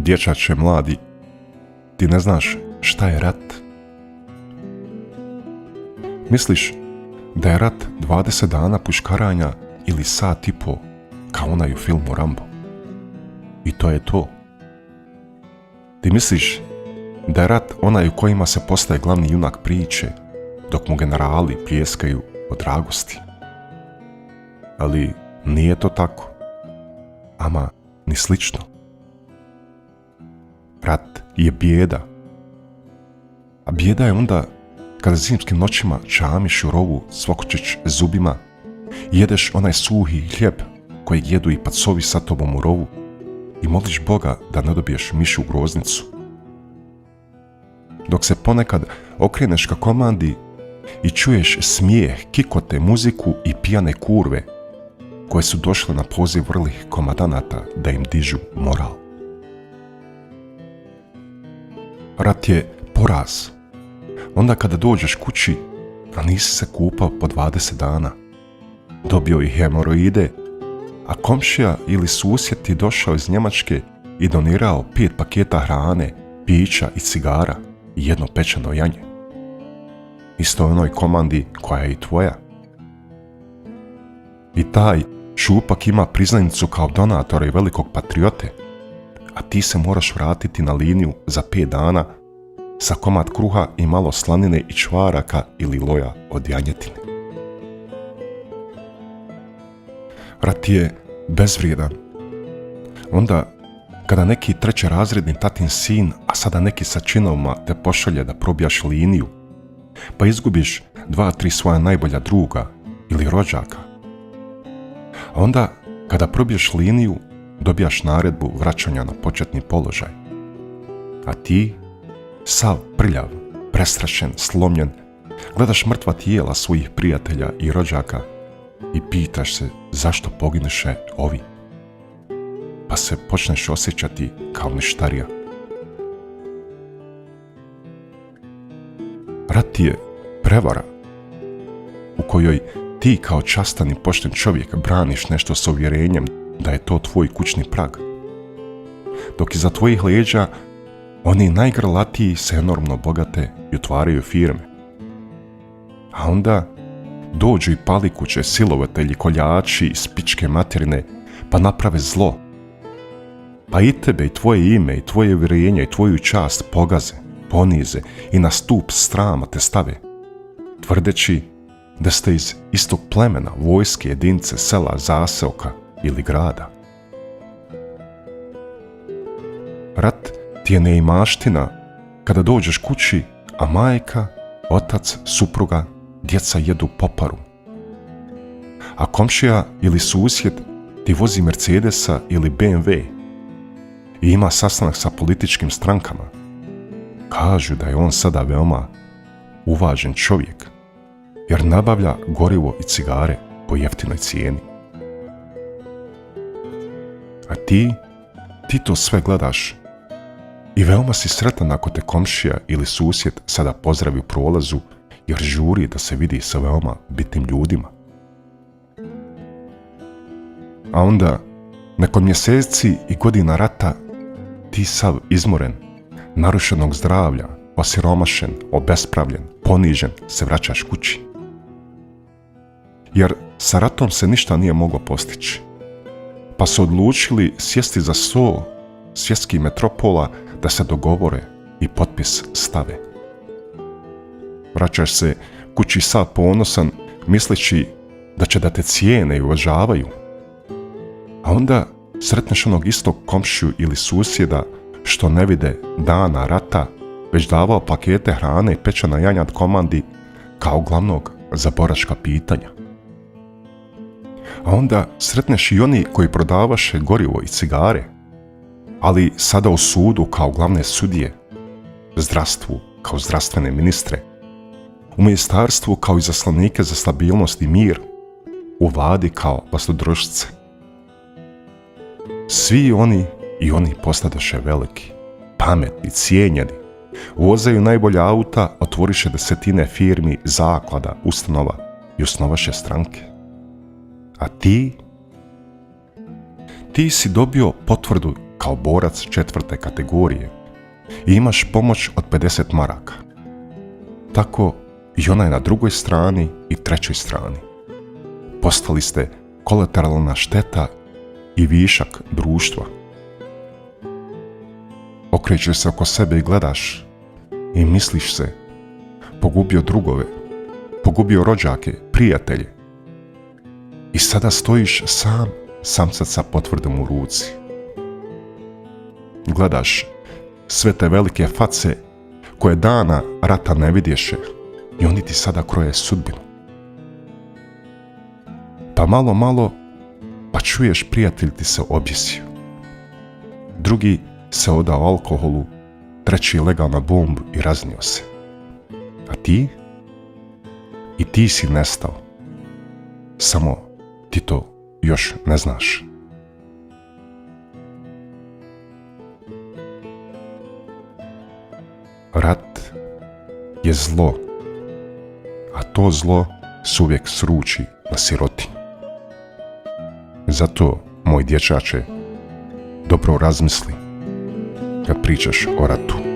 Dječače mladi, ti ne znaš šta je rat. Misliš da je rat 20 dana puškaranja ili sat i po, kao onaj u filmu Rambo. I to je to. Ti misliš da je rat onaj u kojima se postaje glavni junak priče, dok mu generali pljeskaju od dragosti. Ali nije to tako. Ama ni slično. Rat je bijeda. A bijeda je onda kada zimskim noćima čamiš u rovu cvokućeš zubima i jedeš onaj suhi hljeb kojeg jedu i pacovi sa tobom u rovu i moliš Boga da ne dobiješ mišu u groznicu. Dok se ponekad okreneš ka komandi i čuješ smijeh, kikote, muziku i pijane kurve koje su došle na poziv vrlih komadanata da im dižu moral. Rat je poraz. Onda kada dođeš kući, a nisi se kupao po 20 dana, dobio i hemoroide, a komšija ili susjed ti došao iz Njemačke i donirao 5 paketa hrane, pića i cigara i jedno pečeno janje. Isto onoj komandi koja je i tvoja. I taj šupak ima priznanicu kao donatora i velikog patriote, a ti se moraš vratiti na liniju za 5 dana sa komad kruha i malo slanine i čvaraka ili loja od janjetine. Rat je bezvrijedan. Onda kada neki trećerazredni tatin sin, a sada neki sa činovima te pošalje da probijaš liniju, pa izgubiš 2-3 svoja najbolja druga ili rođaka. A onda kada probiješ liniju, dobijaš naredbu vraćanja na početni položaj. A ti, sav prljav, prestrašen, slomljen, gledaš mrtva tijela svojih prijatelja i rođaka i pitaš se zašto poginuše ovi. Pa se počneš osjećati kao ništarija. Rat je prevara u kojoj ti kao častan i pošten čovjek braniš nešto s uvjerenjem da je to tvoj kućni prag. Dok iza tvojih leđa oni najgrlatiji se enormno bogate i otvaraju firme. A onda dođu i palikuće, silovatelji, koljači iz pičke materine, pa naprave zlo. Pa i tebe, i tvoje ime, i tvoje uvjerenje, i tvoju čast pogaze, ponize i na stup srama te stave, tvrdeći da ste iz istog plemena, vojske, jedince, sela, zaseoka ili grada. Rat ti je neimaština kada dođeš kući, a majka, otac, supruga, djeca jedu poparu. A komšija ili susjed ti vozi Mercedesa ili BMW i ima sastanak sa političkim strankama. Kažu da je on sada veoma uvažen čovjek, jer nabavlja gorivo i cigare po jeftinoj cijeni. A ti to sve gledaš i veoma si sretan ako te komšija ili susjed sada pozdravi u prolazu jer žuri da se vidi sa veoma bitnim ljudima. A onda, nakon mjeseci i godina rata, ti sav izmoren, narušenog zdravlja, osiromašen, obespravljen, ponižen, se vraćaš kući. Jer sa ratom se ništa nije moglo postići. Pa su odlučili sjesti za sto svjetskih metropola da se dogovore i potpis stave. Vraćaš se kući sav ponosan, misleći da će da te cijene i uvažavaju. A onda sretneš onog istog komšiju ili susjeda što ne vide dana rata, već davao pakete hrane i pečena janjad komandi kao glavnog za boračka pitanja. A onda sretneš i oni koji prodavaše gorivo i cigare, ali sada u sudu kao glavne sudije, zdravstvu kao zdravstvene ministre, u ministarstvu kao izaslanike za stabilnost i mir, u vladi kao vlastodršce. Svi oni i oni postadoše veliki, pametni, cijenjeni, vozaju najbolja auta, otvoriše desetine firmi, zaklada, ustanova i osnovaše stranke. A ti si dobio potvrdu kao borac 4. kategorije i imaš pomoć od 50 maraka. Tako i onaj na drugoj strani i trećoj strani. Postali ste kolateralna šteta i višak društva. Okrećeš se oko sebe i gledaš i misliš se pogubio drugove, pogubio rođake, prijatelje. I sada stojiš sam, samcat sa potvrdom u ruci. Gledaš sve te velike face koje dana rata ne vidješe i oni ti sada kroje sudbinu. Pa malo, pa čuješ prijatelj ti se objesio. Drugi se odao alkoholu, treći legao na bombu i raznio se. A ti? I ti si nestao. Samo ti to još ne znaš. Rat je zlo, a to zlo se uvijek sruči na sirotinju. Zato, moj dječače, dobro razmisli kad pričaš o ratu.